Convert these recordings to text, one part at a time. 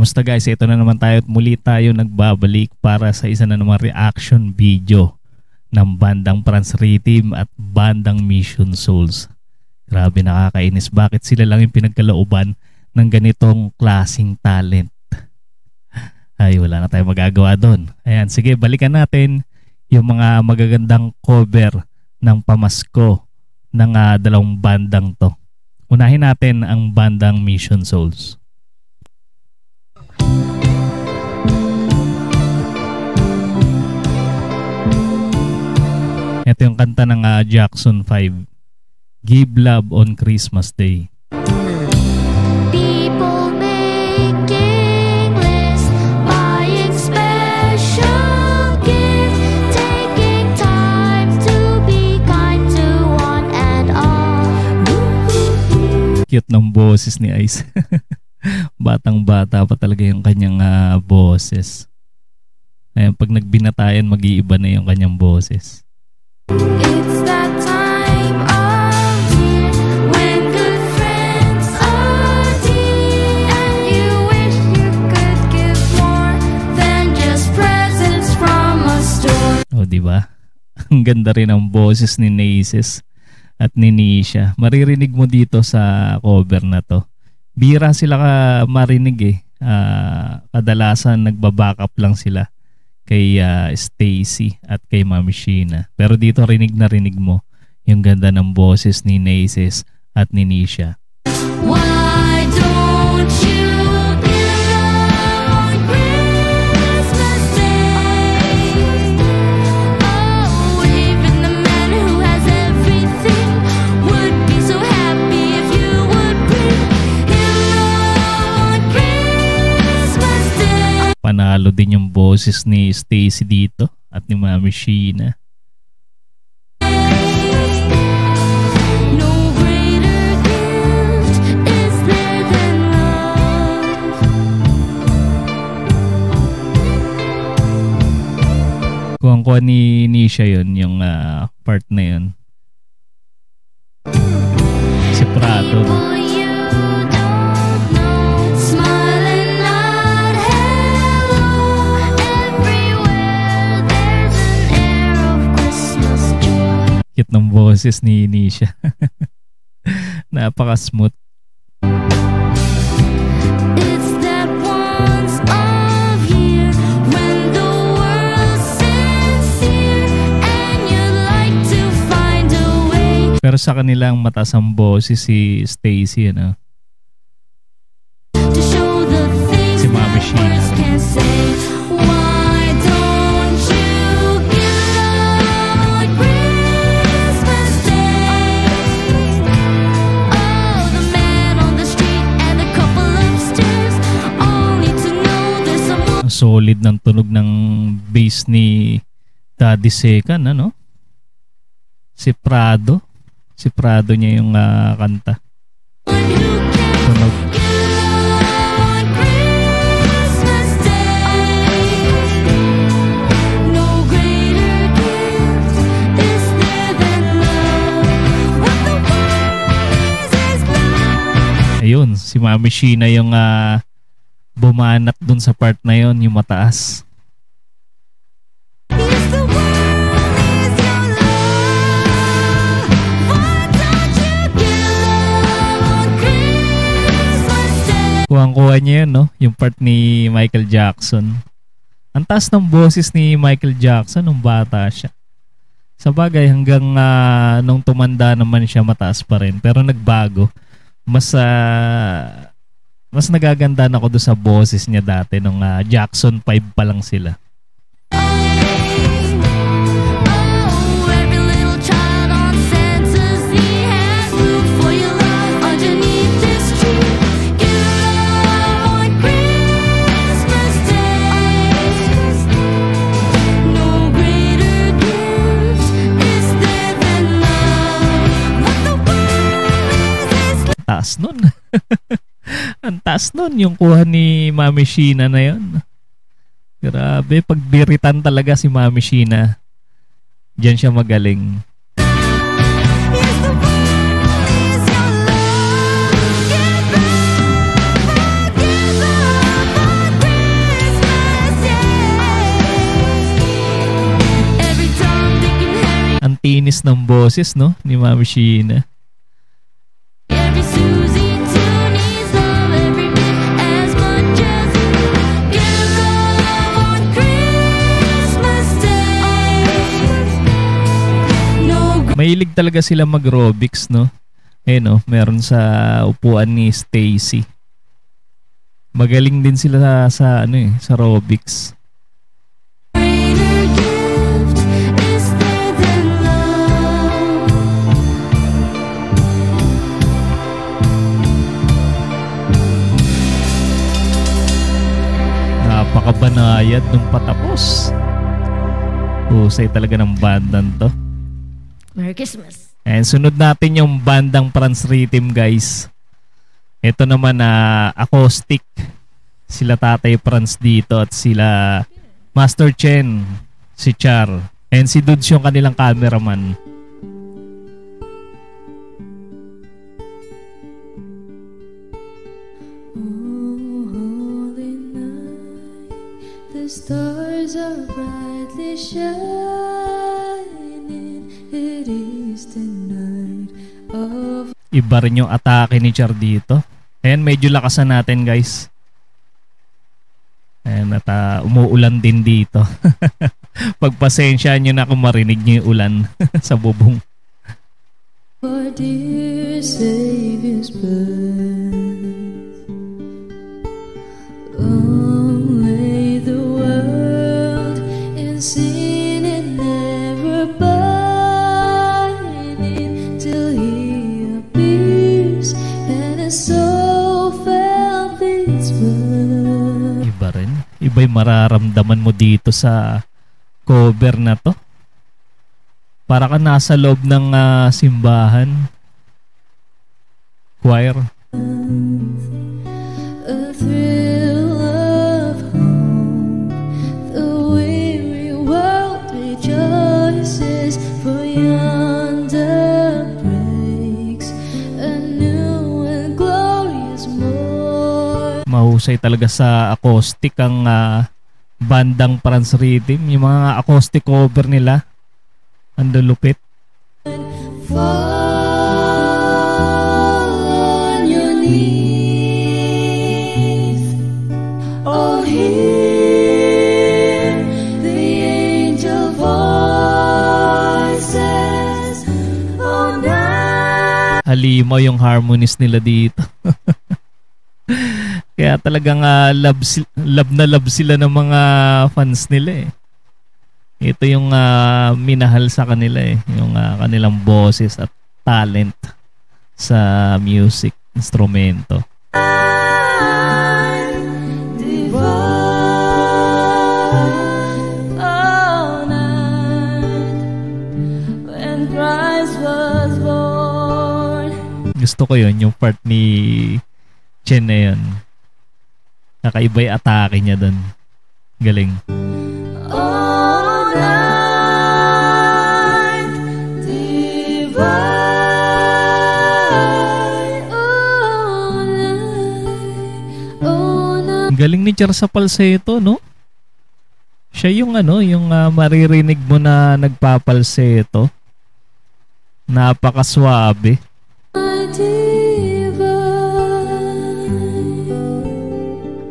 Kamusta guys? Ito na naman tayo at muli tayo nagbabalik para sa isa na naman reaction video ng bandang Franz Rhythm at bandang Mission Souls. Grabe, nakakainis. Bakit sila lang yung pinagkalooban ng ganitong klaseng talent? Ay, wala na tayong magagawa doon. Ayan, sige, balikan natin yung mga magagandang cover ng pamasko ng dalawang bandang to. Unahin natin ang bandang Mission Souls. Ito yung kanta ng Jackson 5, Give Love on Christmas Day. People making lists, buying special gifts, taking time to be kind to one and all. Cute ng boses ni Ice. Batang bata pa talaga yung kanyang boses. Ayan, pag nagbinatayan, mag-iiba na yung kanyang boses. It's that time of year when good friends are dear, and you wish you could give more than just presents from a store. O, diba? Ang ganda rin ang boses ni Naces at ni Nisha. Maririnig mo dito sa cover na to. Bira sila ka marinig eh. Kadalasan nagba-backup lang sila kay Stacy at kay Mami Sheena. Pero dito rinig na rinig mo yung ganda ng boses ni Naces at ni Nisha. Why don't you give on Christmas Day? Oh, even the man who has everything would be so happy if you would bring him on Christmas Day. Panalo din yung boses ni Stacy dito at ni Mami Sheena. No greater gift is there than love. Kuha ni Nisha yun, yung part na yun. Si Prado. People you don't know, smile and nod hello. Everywhere there's an air of Christmas joy. Cute ng boses ni Nisha. Napaka-smooth. It's that once of year when the world's sincere, and you'd like to find a way Pero sa kanilang mataas ang boses si Stacy, ano? to show the things Si Mami that Sheena. words can't say. Why don't you give love on Christmas Day? Oh, the man on the street and the couple upstairs all need to know there's someone. Ang solid ng tunog ng bass ni Daddy Second, ano? Si Prado. Si Prado niya yung kanta. Who can Tunog. give love on Christmas Day? No greater gift is there than love. What the world is love. Ayun, si Mami Sheena yung bumanat dun sa part na yon, yung mataas. Yes, the world is your love. Why don't you give love on Christmas Day? Kuhang-kuha niya yun, no? Yung part ni Michael Jackson. Ang taas ng boses ni Michael Jackson nung bata siya. Sa bagay, hanggang nung tumanda naman siya, mataas pa rin. Pero nagbago. Mas nagaganda na ako doon sa boses niya dati nung Jackson 5 pa lang sila. Oh, every little child on Santa's knee has room for your love underneath this tree. Give love on Christmas Day. No greater gift is there than love. What the world is Taas nun. Ang taas nun yung kuha ni Mami Sheena na yun. Grabe, pagbiritan talaga si Mami Sheena. Diyan siya magaling. Yes, the world is your love. Give love, give love. napakatinis ng boses, no? Ni Mami Sheena. Every Susie too needs love every bit as much as you. Give all love on Christmas Day. No Mahilig talaga sila mag-aerobics, no? Eh, no? Meron sa upuan ni Stacy. Magaling din sila sa ano sa aerobics. greater gift is there than love. Napakabanayad nung patapos. Husay talaga ng bandang to. Merry Christmas. And sunod natin yung bandang Franz Rhythm, guys. Ito naman na acoustic. Sila Tatay Franz dito at sila Master Chen, si Char. And si Dudes yung kanilang cameraman. Oh, holy night, the stars are brightly shining. It is the night of Iba rin yung atake ni Char dito. Ayan, medyo lakasan natin, guys. Ayan, at umuulan din dito. Pagpasensyahan nyo na kung marinig nyo yung ulan sa bubong. our dear Savior's birth. Long lay the world in sin and never abiding till He appears and His soul felt its birth. Iba rin. Iba yung mararamdaman mo dito sa cover na to. Para ka nasa loob ng simbahan. Choir. A thrill of hope, the weary world rejoices, for yonder breaks a new and glorious morn. Mahusay talaga sa acoustic ang bandang Franz Rhythm. Yung mga acoustic cover nila. Ang lupit. Fall on your knees, oh hear the angel voices, oh night. Halimaw yung harmonies nila dito. Kaya talagang love na love sila ng mga fans nila eh. Ito yung minahal sa kanila eh. Yung kanilang boses at talent sa music, instrumento. Divine, all night, when Christ was born. Gusto ko yun, yung part ni Chen na yun. Kakaiba yung atake niya dun. Galing. All night, divine, all night, all night. Ang galing ni Char sa falsetto, no? Siya yung yung maririnig mo na nagpapalsetto. Napakaswabe.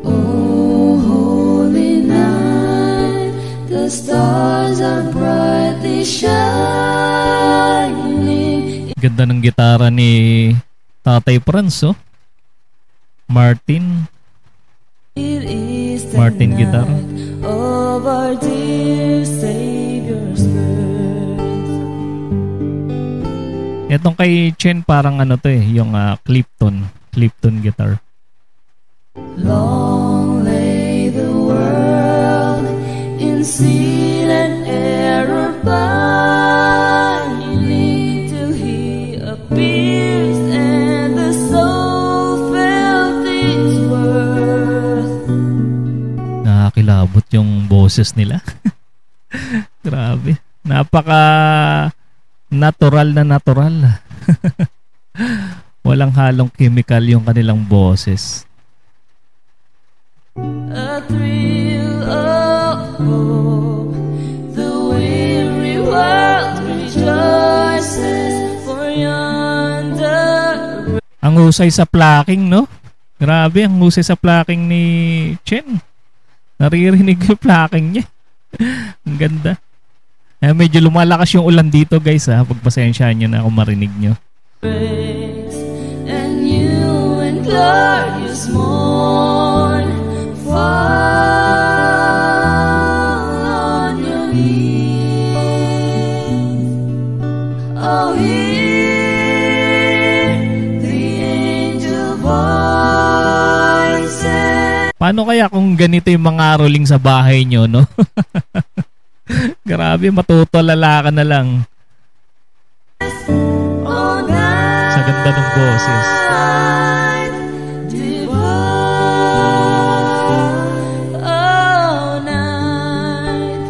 Oh, holy night, the stars are brightly shining. Ganda ng gitara ni Tatay Franz, oh. Martin It is the Martin guitar. night of our dear Savior's birth. Etong kay Chen parang to eh, yung Clipton guitar. Long lay the world in sin and error pining till He appears and the soul felt its worth. Nakakilabot yung boses nila. Grabe. Napaka natural na natural. Walang halong chemical yung kanilang boses. A thrill of hope, the weary world rejoices. Ang husay sa plucking, no? Grabe, ang husay sa plucking ni Chen. Naririnig yung plucking niya. Ang ganda. Medyo lumalakas yung ulan dito, guys, ha. Pagpasensyahan nyo na kung marinig nyo. And you and glorious morn fall on your knees. Oh, hear the angel voices. Paano kaya kung ganito yung mga rolling sa bahay nyo, no? Grabe, matutulala ka na lang. Oh, Sa ganda ng boses. night divine. Oh, night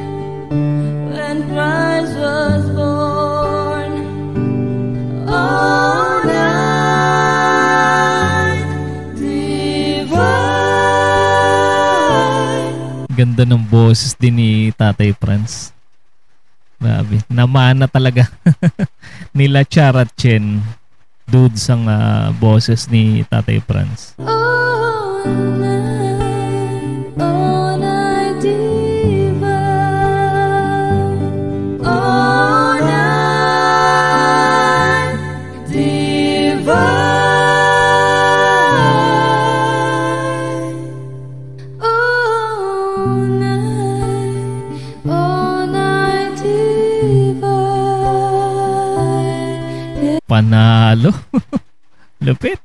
when Christ was born. Oh, night divine. Ganda ng boses din ni Tatay Franz. Grabe, namana talaga nila Char at Chen. Dudes ang boses ni Tatay Franz. Oh, night divine. Oh, night divine. Oh, night divine. Panalo. Lupit.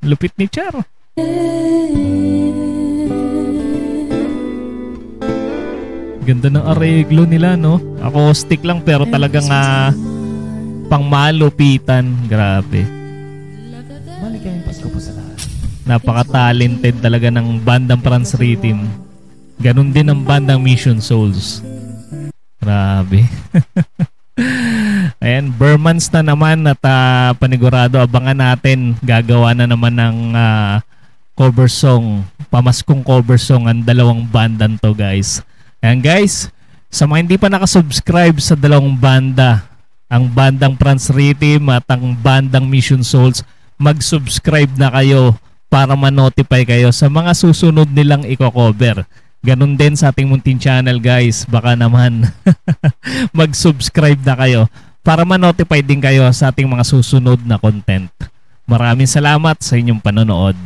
Lupit ni Char. Ganda ng areglo nila, no? Acoustic lang pero talagang pangmalupitan. Grabe. Maligayang Pasko po sa lahat. Napaka-talented talaga ng bandang Franz Rhythm. Ganon din ang bandang Mission Souls. Grabe. Ayan, Burmans na naman at panigurado abangan natin. Gagawa na naman ng cover song. Pamaskong cover song ang dalawang bandan to, guys. Ayan, guys. Sa mga hindi pa nakasubscribe sa dalawang banda, ang bandang Franz Rhythm at ang bandang Mission Souls, mag-subscribe na kayo para ma-notify kayo sa mga susunod nilang i-cover. Ganun din sa ating munting channel, guys. Baka naman mag-subscribe na kayo para ma-notify din kayo sa ating mga susunod na content. Maraming salamat sa inyong panonood.